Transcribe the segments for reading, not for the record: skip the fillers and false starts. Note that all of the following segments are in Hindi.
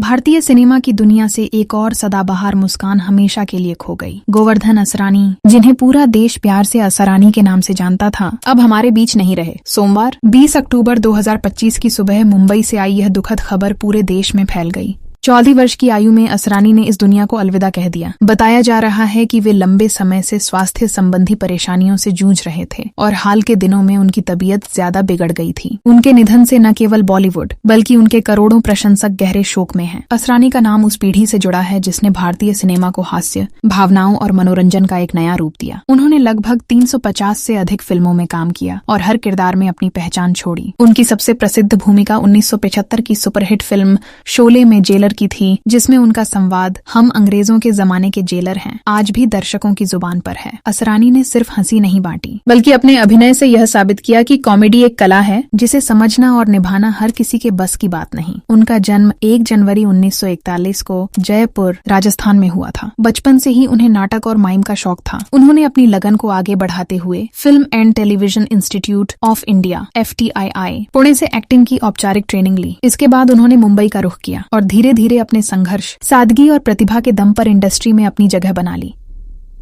भारतीय सिनेमा की दुनिया से एक और सदाबहार मुस्कान हमेशा के लिए खो गई। गोवर्धन असरानी, जिन्हें पूरा देश प्यार से असरानी के नाम से जानता था, अब हमारे बीच नहीं रहे। सोमवार 20 अक्टूबर 2025 की सुबह मुंबई से आई यह दुखद खबर पूरे देश में फैल गई। 14 वर्ष की आयु में असरानी ने इस दुनिया को अलविदा कह दिया। बताया जा रहा है कि वे लंबे समय से स्वास्थ्य संबंधी परेशानियों से जूझ रहे थे और हाल के दिनों में उनकी तबीयत ज्यादा बिगड़ गई थी। उनके निधन से न केवल बॉलीवुड बल्कि उनके करोड़ों प्रशंसक गहरे शोक में हैं। असरानी का नाम उस पीढ़ी से जुड़ा है जिसने भारतीय सिनेमा को हास्य, भावनाओं और मनोरंजन का एक नया रूप दिया। उन्होंने लगभग 350 से अधिक फिल्मों में काम किया और हर किरदार में अपनी पहचान छोड़ी। उनकी सबसे प्रसिद्ध भूमिका 1975 की सुपरहिट फिल्म शोले में जेलर की थी, जिसमें उनका संवाद "हम अंग्रेजों के जमाने के जेलर हैं" आज भी दर्शकों की जुबान पर है। असरानी ने सिर्फ हंसी नहीं बांटी, बल्कि अपने अभिनय से यह साबित किया कि कॉमेडी एक कला है जिसे समझना और निभाना हर किसी के बस की बात नहीं। उनका जन्म 1 जनवरी 1941 को जयपुर, राजस्थान में हुआ था। बचपन से ही उन्हें नाटक और माइम का शौक था। उन्होंने अपनी लगन को आगे बढ़ाते हुए film and television institute of India (FTII) Pune से एक्टिंग की औपचारिक ट्रेनिंग ली। इसके बाद उन्होंने मुंबई का रुख किया और धीरे धीरे अपने संघर्ष, सादगी और प्रतिभा के दम पर इंडस्ट्री में अपनी जगह बना ली।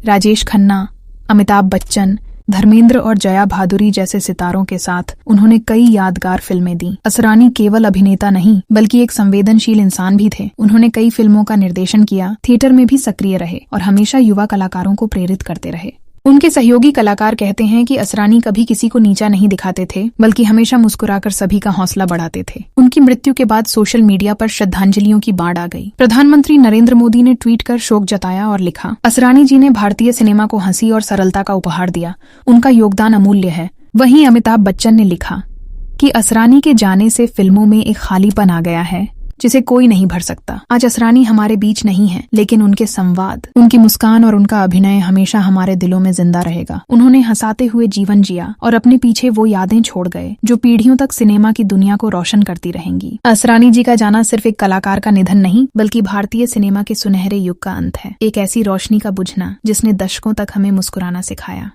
राजेश खन्ना, अमिताभ बच्चन, धर्मेंद्र और जया भादुरी जैसे सितारों के साथ उन्होंने कई यादगार फिल्में दी। असरानी केवल अभिनेता नहीं बल्कि एक संवेदनशील इंसान भी थे। उन्होंने कई फिल्मों का निर्देशन किया, थिएटर में भी सक्रिय रहे और हमेशा युवा कलाकारों को प्रेरित करते रहे। उनके सहयोगी कलाकार कहते हैं कि असरानी कभी किसी को नीचा नहीं दिखाते थे, बल्कि हमेशा मुस्कुराकर सभी का हौसला बढ़ाते थे। उनकी मृत्यु के बाद सोशल मीडिया पर श्रद्धांजलियों की बाढ़ आ गई। प्रधानमंत्री नरेंद्र मोदी ने ट्वीट कर शोक जताया और लिखा, असरानी जी ने भारतीय सिनेमा को हंसी और सरलता का उपहार दिया। उनका योगदान अमूल्य है। वहीं अमिताभ बच्चन ने लिखा कि असरानी के जाने से फिल्मों में एक खालीपन आ गया है जिसे कोई नहीं भर सकता। आज असरानी हमारे बीच नहीं है, लेकिन उनके संवाद, उनकी मुस्कान और उनका अभिनय हमेशा हमारे दिलों में जिंदा रहेगा। उन्होंने हंसाते हुए जीवन जिया और अपने पीछे वो यादें छोड़ गए जो पीढ़ियों तक सिनेमा की दुनिया को रोशन करती रहेंगी। असरानी जी का जाना सिर्फ एक कलाकार का निधन नहीं, बल्कि भारतीय सिनेमा के सुनहरे युग का अंत है। एक ऐसी रोशनी का बुझना जिसने दशकों तक हमें मुस्कुराना सिखाया।